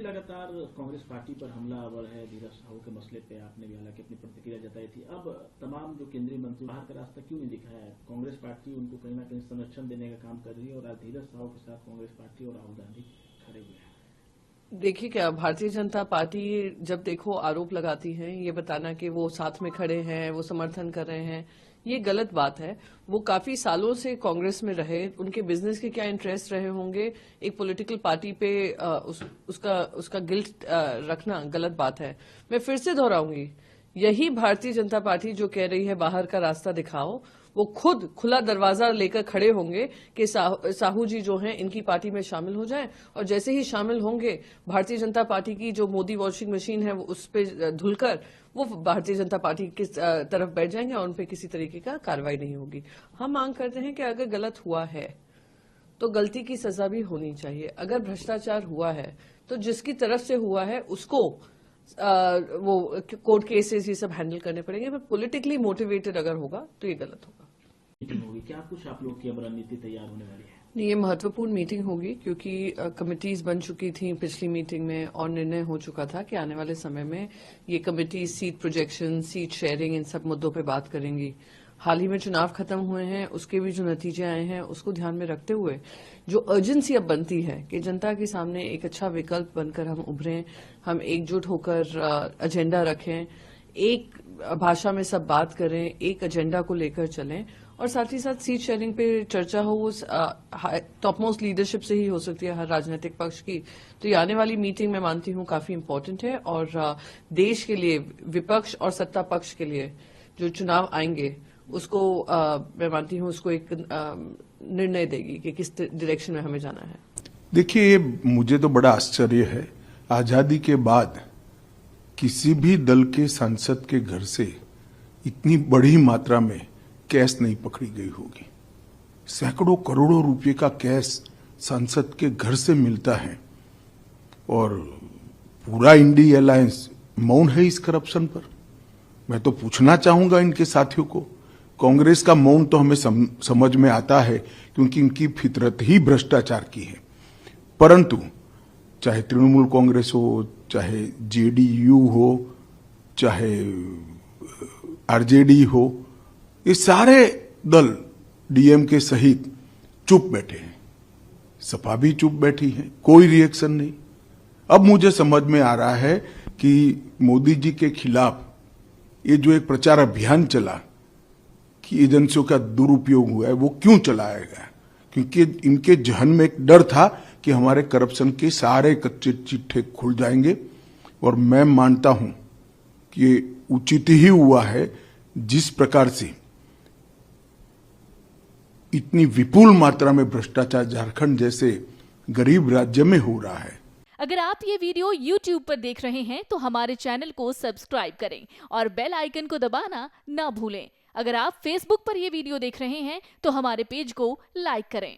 कि लगातार कांग्रेस पार्टी पर हमलावर है धीरज साहू के मसले पे आपने भी हालांकि अपनी प्रतिक्रिया जताई थी। अब तमाम जो केंद्रीय मंत्री बाहर का रास्ता क्यों नहीं दिखाया है? कांग्रेस पार्टी उनको कहीं ना कहीं संरक्षण देने का काम कर रही है और आज धीरज साहू के साथ कांग्रेस पार्टी और राहुल गांधी खड़े हुए हैं। देखिए, क्या भारतीय जनता पार्टी जब देखो आरोप लगाती है, ये बताना कि वो साथ में खड़े हैं, वो समर्थन कर रहे हैं, ये गलत बात है। वो काफी सालों से कांग्रेस में रहे, उनके बिजनेस के क्या इंटरेस्ट रहे होंगे, एक पॉलिटिकल पार्टी पे उसका गिल्ट रखना गलत बात है। मैं फिर से दोहराऊंगी, यही भारतीय जनता पार्टी जो कह रही है बाहर का रास्ता दिखाओ, वो खुद खुला दरवाजा लेकर खड़े होंगे कि साहू जी जो हैं इनकी पार्टी में शामिल हो जाएं, और जैसे ही शामिल होंगे भारतीय जनता पार्टी की जो मोदी वॉशिंग मशीन है वो उस पर धुलकर वो भारतीय जनता पार्टी की तरफ बैठ जाएंगे और उन पर किसी तरीके का कार्रवाई नहीं होगी। हम मांग करते हैं कि अगर गलत हुआ है तो गलती की सजा भी होनी चाहिए। अगर भ्रष्टाचार हुआ है तो जिसकी तरफ से हुआ है उसको वो कोर्ट केसेस ये सब हैंडल करने पड़ेंगे, पर पॉलिटिकली मोटिवेटेड अगर होगा तो ये गलत होगा। मीटिंग होगी क्या? कुछ आप लोग की अब रणनीति तैयार होने वाली है? नहीं, ये महत्वपूर्ण मीटिंग होगी क्योंकि कमिटीज बन चुकी थी पिछली मीटिंग में और निर्णय हो चुका था कि आने वाले समय में ये committee seat projection, seat sharing, इन सब मुद्दों पे बात करेंगी। हाल ही में चुनाव खत्म हुए हैं, उसके भी जो नतीजे आए हैं उसको ध्यान में रखते हुए जो अर्जेंसी अब बनती है कि जनता के सामने एक अच्छा विकल्प बनकर हम उभरें, हम एकजुट होकर एजेंडा रखें, एक भाषा में सब बात करें, एक एजेंडा को लेकर चलें, और साथ ही साथ सीट शेयरिंग पे चर्चा हो वो टॉप मोस्ट लीडरशिप से ही हो सकती है हर राजनीतिक पक्ष की। तो ये आने वाली मीटिंग मैं मानती हूँ काफी इम्पोर्टेंट है और देश के लिए, विपक्ष और सत्ता पक्ष के लिए जो चुनाव आएंगे उसको मैं मानती हूँ उसको एक निर्णय देगी कि किस डायरेक्शन में हमें जाना है। देखिए, मुझे तो बड़ा आश्चर्य है, आजादी के बाद किसी भी दल के सांसद के घर से इतनी बड़ी मात्रा में कैश नहीं पकड़ी गई होगी। सैकड़ों करोड़ों रुपए का कैश सांसद के घर से मिलता है और पूरा इंडी अलायंस मौन है इस करप्शन पर। मैं तो पूछना चाहूंगा इनके साथियों को, कांग्रेस का मौन तो हमें समझ में आता है क्योंकि इनकी फितरत ही भ्रष्टाचार की है, परंतु चाहे तृणमूल कांग्रेस हो, चाहे जेडीयू हो, चाहे आरजेडी हो, ये सारे दल डीएमके सहित चुप बैठे हैं। सपा भी चुप बैठी है, कोई रिएक्शन नहीं। अब मुझे समझ में आ रहा है कि मोदी जी के खिलाफ ये जो एक प्रचार अभियान चला कि एजेंसियों का दुरुपयोग हुआ है, वो क्यों चलाया गया? क्योंकि इनके जहन में एक डर था कि हमारे करप्शन के सारे कच्चे चिट्ठे खुल जाएंगे, और मैं मानता हूं कि ये उचित ही हुआ है जिस प्रकार से इतनी विपुल मात्रा में भ्रष्टाचार झारखंड जैसे गरीब राज्य में हो रहा है। अगर आप ये वीडियो YouTube पर देख रहे हैं तो हमारे चैनल को सब्सक्राइब करें और बेल आइकन को दबाना ना भूलें। अगर आप Facebook पर ये वीडियो देख रहे हैं तो हमारे पेज को लाइक करें।